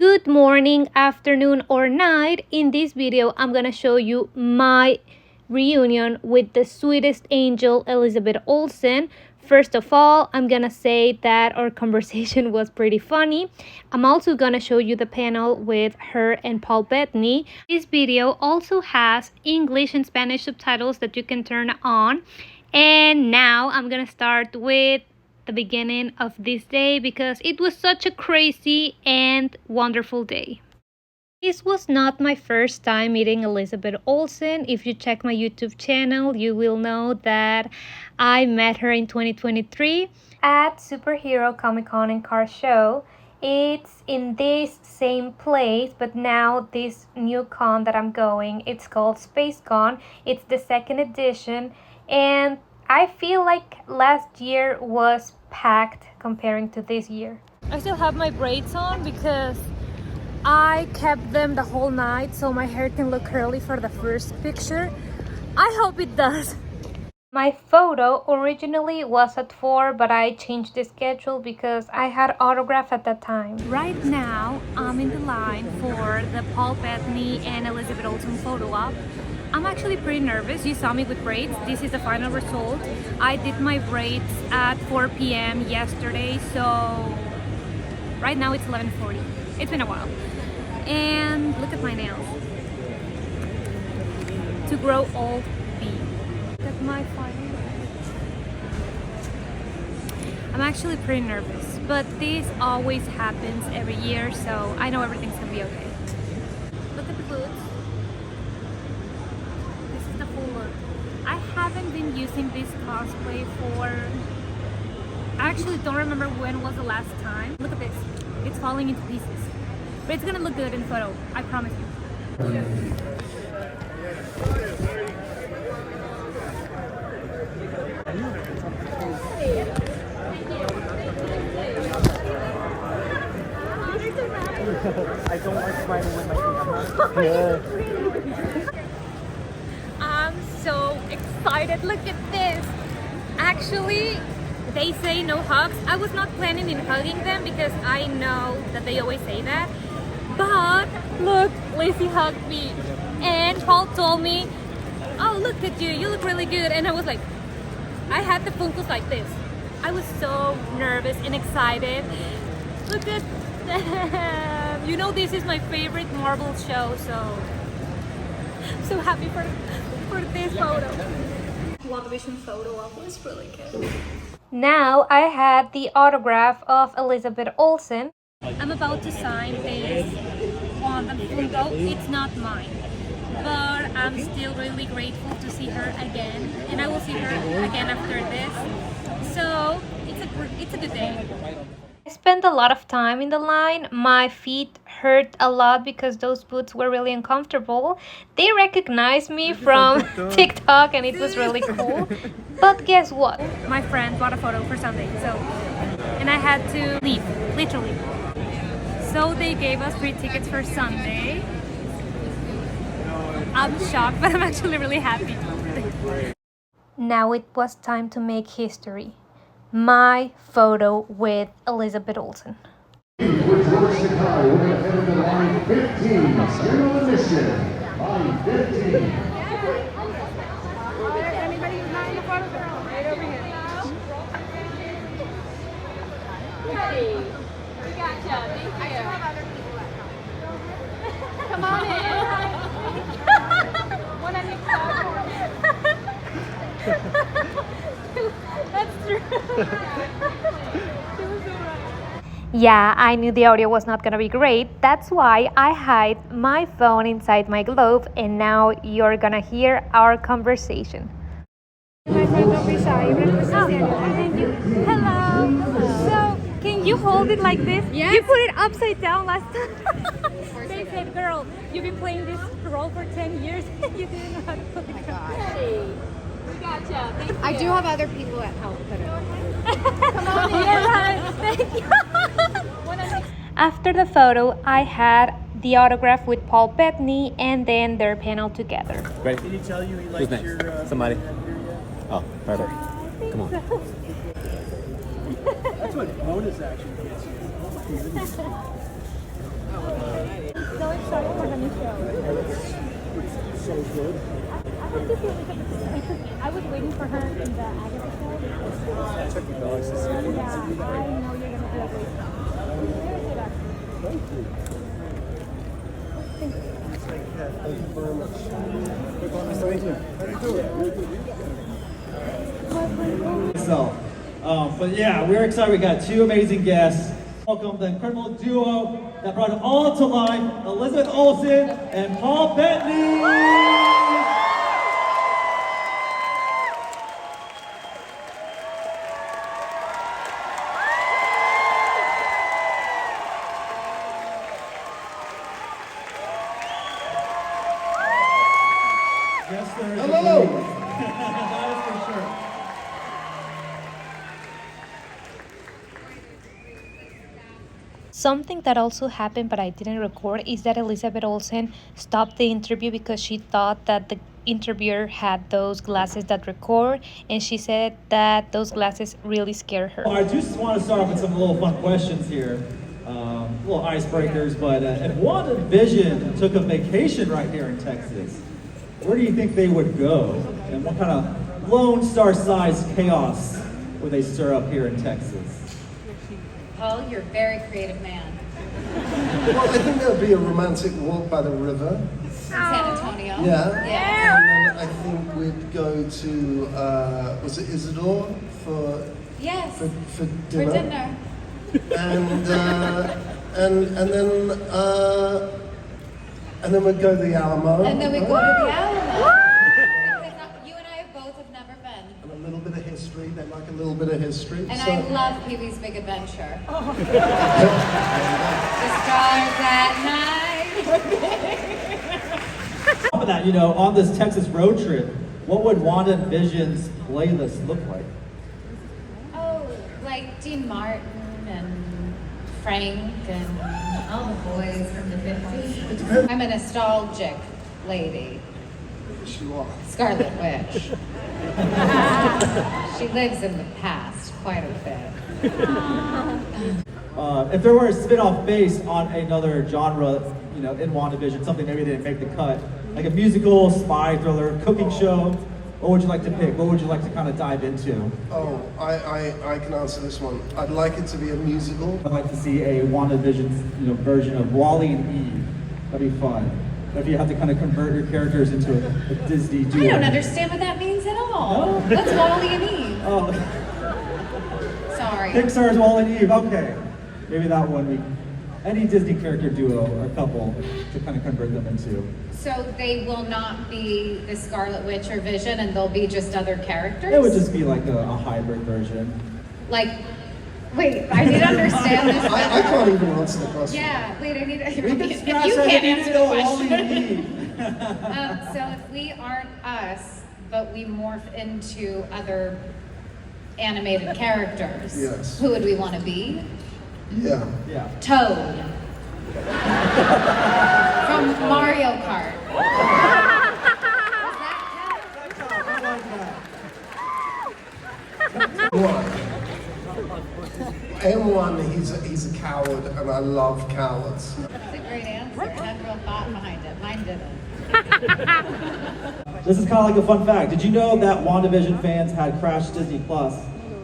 Good morning, afternoon, or night. In this video, I'm gonna show you my reunion with the sweetest angel, Elizabeth Olsen. First of all, I'm gonna say that our conversation was pretty funny. I'm also gonna show you the panel with her and Paul Bettany. This video also has English and Spanish subtitles that you can turn on. And now I'm gonna start with the beginning of this day because it was such a crazy and wonderful day. This was not my first time meeting Elizabeth Olsen. If you check my YouTube channel, you will know that I met her in 2023 at Superhero Comic Con and Car Show. It's in this same place, but now this new con that I'm going, it's called Space Con. It's the second edition, and I feel like last year was packed comparing to this year. I still have my braids on because I kept them the whole night so my hair can look curly for the first picture. I hope it does. My photo originally was at 4, but I changed the schedule because I had autograph at that time. Right now, I'm in the line for the Paul Bettany and Elizabeth Olsen photo op. I'm actually pretty nervous. You saw me with braids. This is the final result. I did my braids at 4 p.m. yesterday, so right now it's 11:40. It's been a while. And look at my nails. To grow old be. Look at my final braids. I'm actually pretty nervous, but this always happens every year, so I know everything's gonna be okay. Look at the boots. I haven't been using this cosplay for... I actually don't remember when was the last time. Look at this. It's falling into pieces. But it's gonna look good in photo. I promise you. I don't like smiling with my feet. I'm so excited. Look at this. Actually, they say no hugs. I was not planning on hugging them because I know that they always say that. But look, Lizzie hugged me. And Paul told me, oh, look at you. You look really good. And I was like, I had the Funkos like this. I was so nervous and excited. Look at them. You know, this is my favorite Marvel show, so I'm so happy for this photo. WandaVision photo op was really good. Now I had the autograph of Elizabeth Olsen. I'm about to sign this Wanda Funko. It's not mine, but I'm still really grateful to see her again, and I will see her again after this. So it's a good day. I spent a lot of time in the line. My feet hurt a lot because those boots were really uncomfortable. They recognized me from TikTok and it was really cool. But guess what? My friend bought a photo for Sunday, and I had to leave, literally. So they gave us free tickets for Sunday. I'm shocked, but I'm actually really happy. Now it was time to make history. My photo with Elizabeth Olsen. Come on in. That's true. Yeah, I knew the audio was not gonna be great. That's why I hide my phone inside my glove, and now you're gonna hear our conversation. My friend, don't be shy. You're going to Thank you. Hello. So, can you hold it like this? Yes. You put it upside down last time. They said, girl, you've been playing this role for 10 years and you didn't know how to put it down. Hey, we gotcha. Thank you. I do have other people that help put it on. Come on in. You're right. Thank you. After the photo, I had the autograph with Paul Bettany and then their panel together. Ready? Did he tell you he liked next? your... Somebody. headgear yet? Oh, perfect. Come on. That's what bonus action gets you. So good. I was waiting for her in the Agatha show. Took you dogs to see it. Yeah, I know you're gonna do it. Thank you. Thank you very much. Thank you. How do you do it? So, but yeah, we're excited. We got two amazing guests. Welcome the incredible duo that brought it all to life, Elizabeth Olsen and Paul Bettany. Yes, there is a Hello. breeze. That is for sure. Something that also happened but I didn't record is that Elizabeth Olsen stopped the interview because she thought that the interviewer had those glasses that record, and she said that those glasses really scared her. Well, I just want to start off with some little fun questions here, little icebreakers. But if WandaVision took a vacation right here in Texas, where do you think they would go? And what kind of Lone Star-sized chaos would they stir up here in Texas? Paul, you're a very creative man. Well, I think there'll be a romantic walk by the river. San Antonio. Yeah. Yeah. And then I think we'd go to, was it Isidore for Yes. for For dinner? dinner. And then we'd go to the Alamo. And then we go to the Alamo. Because you and I both have never been. And a little bit of history. They like a little bit of history. And so, I love Pee-wee's Big Adventure. The stars at night. On top of that, you know, on this Texas road trip, what would WandaVision's playlist look like? Oh, like Dean Martin and Frank and all the boys from the 50s. I'm a nostalgic lady. Yes, you are. Scarlet Witch. She lives in the past quite a bit. If there were a spin-off based on another genre, you know, in WandaVision, something maybe they didn't make the cut, like a musical, spy thriller, cooking show, what would you like to pick? What would you like to kind of dive into? Oh, I can answer this one. I'd like it to be a musical. I'd like to see a WandaVision, you know, version of Wally and Eve. That'd be fun. If you have to kind of convert your characters into a Disney duo. I don't understand what that means at all. No? What's Wally and Eve? Oh, Sorry. Pixar's Wally and Eve. Okay, maybe that one. Any Disney character duo or couple to kind of convert them into. So they will not be the Scarlet Witch or Vision, and they'll be just other characters? It would just be like a hybrid version. Like, wait, I need to understand this I better. can't even answer the question. Yeah, wait, I need to. We If can you scratch can't that answer the into Wally question. and Eve. So if we aren't us, but we morph into other animated characters, Yes. who would we want to be? Yeah. Yeah. Toad. From Mario Kart. Does that count? One. M1, he's a coward, and I love cowards. That's a great answer. It had real thought behind it. Mine didn't. This is kind of like a fun fact. Did you know that WandaVision fans had crashed Disney Plus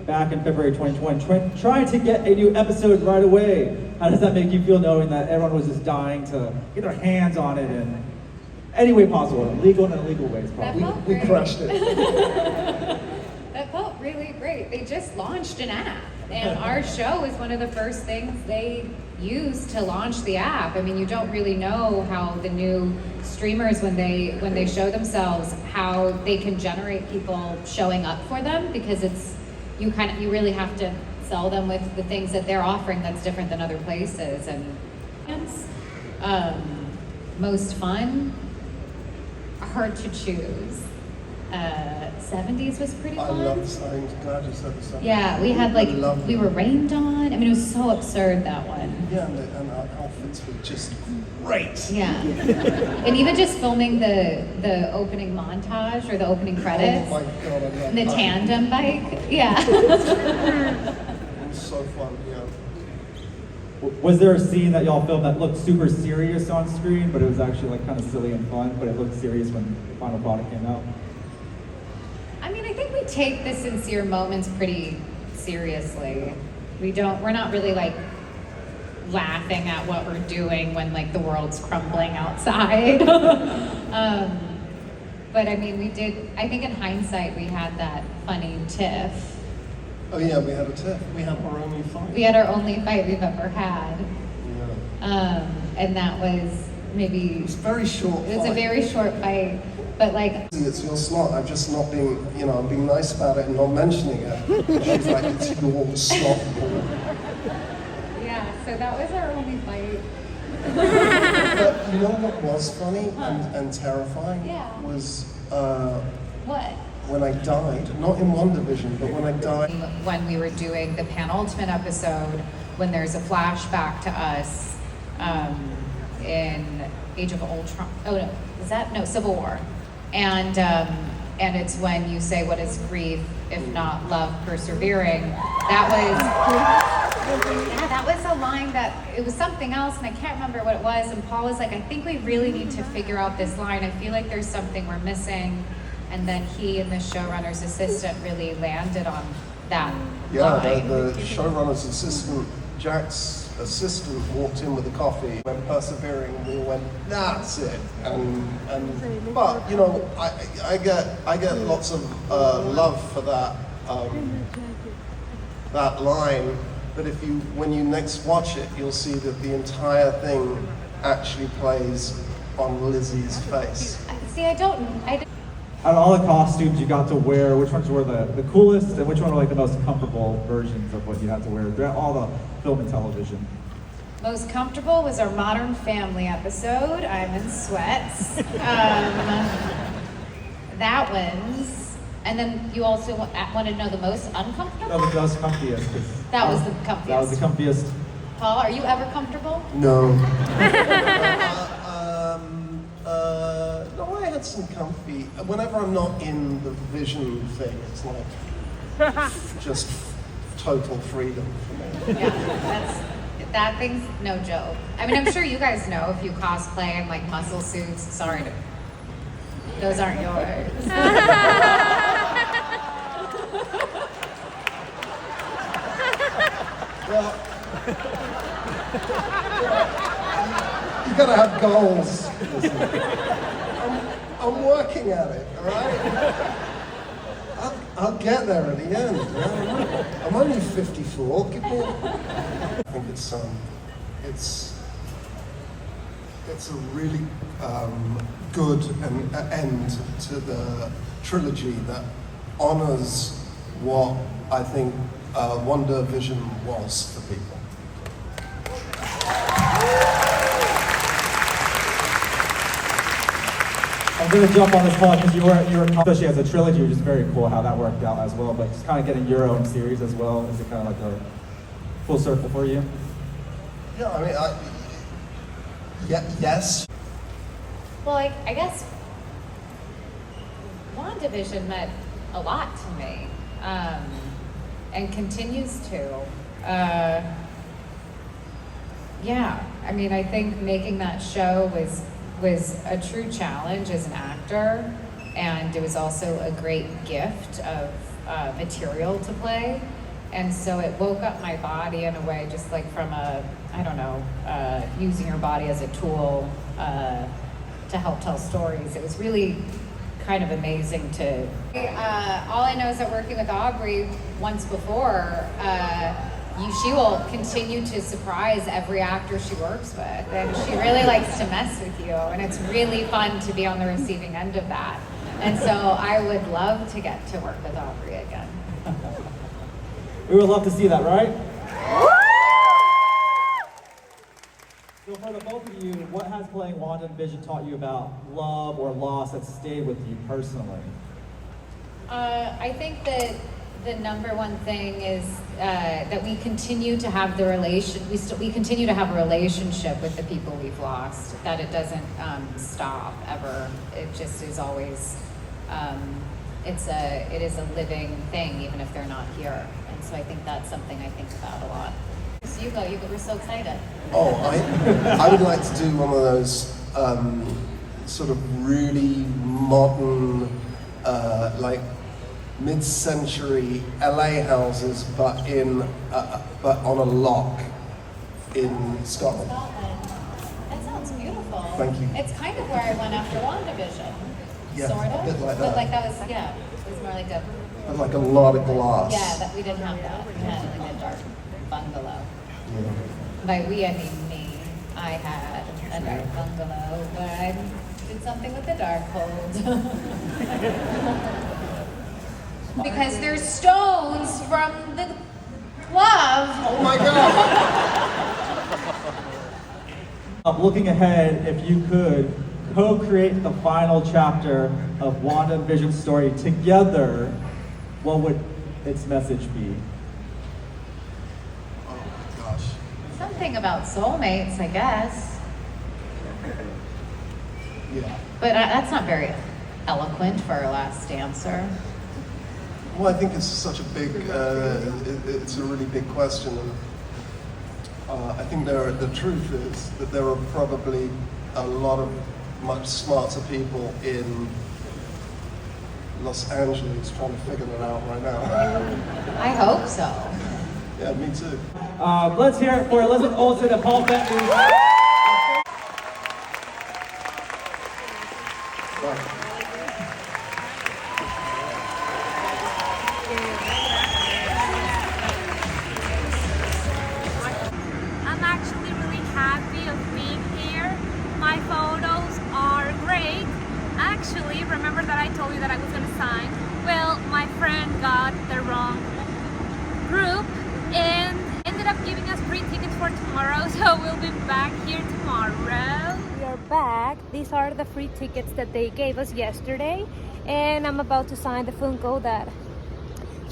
back in February 2020, trying to get a new episode right away? How does that make you feel knowing that everyone was just dying to get their hands on it in any way possible, legal and illegal ways, probably? We crushed it. That felt really great. They just launched an app, and our show is one of the first things they used to launch the app. I mean, you don't really know how the new streamers, when they show themselves, how they can generate people showing up for them, because you really have to sell them with the things that they're offering that's different than other places. And most fun, hard to choose. 70s was pretty I fun. love the signs. Glad you said the signs. Yeah, we had I love we them. were rained on. I mean, it was so absurd, that one. Yeah, and our outfits were just great. Yeah. And even just filming the opening montage or the opening credits. Oh my god, I love The that. tandem bike. Yeah. It was so fun, yeah. Was there a scene that y'all filmed that looked super serious on screen, but it was actually like kind of silly and fun, but it looked serious when the final product came out? I mean, I think we take the sincere moments pretty seriously. We're not really like laughing at what we're doing when like the world's crumbling outside. But I mean, I think in hindsight, we had that funny tiff. Oh yeah, we had a tiff. We had our only fight. We had our only fight we've ever had. Yeah. And that was maybe... It was very short. It was a very short fight, but like... It's your slot. I'm just not being, I'm being nice about it and not mentioning it. And she's like, it's your slot, Paul. Yeah, so that was our only fight. But you know what was funny and terrifying? Yeah. Was What? when I died, not in WandaVision, but when I died. When we were doing the penultimate episode, when there's a flashback to us in Age of Ultron. Oh no, Civil War, and it's when you say, "What is grief if not love persevering?" That was a line that it was something else, and I can't remember what it was. And Paul was like, "I think we really need to figure out this line. I feel like there's something we're missing." And then he and the showrunner's assistant really landed on that line. The showrunner's assistant, Jack's assistant, walked in with a coffee. When persevering, we went, that's it. But I get lots of love for that line. But when you next watch it, you'll see that the entire thing actually plays on Lizzie's face. See, I don't. Out of all the costumes you got to wear, which ones were the coolest and which one were like the most comfortable versions of what you had to wear throughout all the film and television? Most comfortable was our Modern Family episode. I'm in sweats. That one's. And then you also want to know the most uncomfortable? That was the most comfiest. That was the comfiest. That was the comfiest. Paul, are you ever comfortable? No. No, I had some comfy. Whenever I'm not in the vision thing, it's like just total freedom for me. Yeah, that thing's no joke. I mean, I'm sure you guys know if you cosplay in like muscle suits. Sorry, those aren't yours. Well, you gotta have goals. I'm working at it, all right? I'll get there at the end. I'm only 54. Give me. I think it's a really good end to the trilogy that honors what I think WandaVision was for people. I'm going to jump on this part because you were especially as a trilogy, which is very cool how that worked out as well. But just kind of getting your own series as well, is it kind of like a full circle for you? Yeah, I mean, yes. Well, I guess WandaVision meant a lot to me, and continues to. Yeah, I mean, I think making that show was a true challenge as an actor, and it was also a great gift of material to play. And so it woke up my body in a way, just like from using your body as a tool to help tell stories. It was really kind of amazing to... all I know is that working with Aubrey once before, she will continue to surprise every actor she works with, and she really likes to mess with you, and it's really fun to be on the receiving end of that. And so I would love to get to work with Aubrey again. We would love to see that, right? So for the both of you, what has playing WandaVision taught you about love or loss that stayed with you personally? I think that the number one thing is that we continue to have we continue to have a relationship with the people we've lost, that it doesn't stop ever. It just is always, it is a living thing, even if they're not here. And so I think that's something I think about a lot. You go. You were so excited. Oh, I would like to do one of those sort of really modern, like mid-century LA houses, but but on a lock in Scotland. That sounds beautiful. Thank you. It's kind of where I went after WandaVision. Yeah, sort of. a bit like But that. like that was, yeah, it was more like a, But like a lot of glass. yeah, that we didn't have that. We had like a dark bungalow. Yeah. By we, I mean me. I had a dark bungalow, but I did something with the dark hold. Because there's stones from the glove. Oh my God! Looking ahead, if you could co-create the final chapter of WandaVision's story together, what would its message be? Oh my gosh. Something about soulmates, I guess. Yeah. But that's not very eloquent for our last answer. Well, I think it's such a big, it's a really big question. And I think the truth is that there are probably a lot of much smarter people in Los Angeles trying to figure that out right now. I hope so. Yeah, me too. Let's hear it for Elizabeth Olsen and Paul Bettany. I'm actually really happy of being here. My photos are great. Actually, remember that I told you that I was gonna sign? Well, my friend got the wrong group and ended up giving us free tickets for tomorrow, so we'll be back here tomorrow. We are back. These are the free tickets that they gave us yesterday, and I'm about to sign the Funko that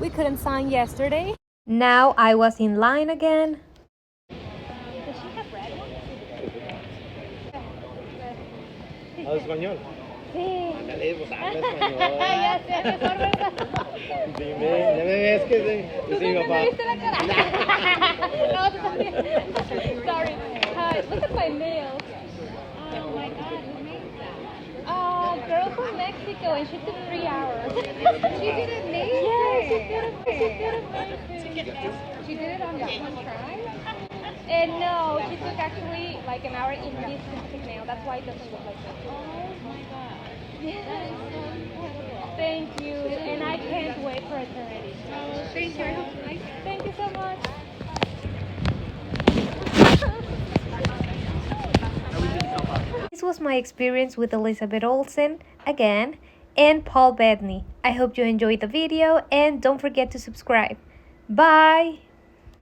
we couldn't sign yesterday. Now I was in line again. Does she have red ones? ¿Hablas español? Sí. Ándale, pues habla español. Ya sé, mejor, ¿verdad? Dime, ya me ves que ¿Tú soy mi siempre me papá. viste la cara? No, tú también. Sorry. Hi, look at my nails. Oh my God, who made that? Girl from Mexico, and she took 3 hours. She did it amazing. Yeah, she did amazing. She did it on that one try. And no, she took actually like an hour in this specific nail. That's why it doesn't look like this. Oh my God. Yeah. That is so incredible. Thank you, and I can't wait for eternity. Oh, thank you. I hope you like it. Thank you so much. This was my experience with Elizabeth Olsen again and Paul Bettany. I hope you enjoyed the video and don't forget to subscribe. Bye!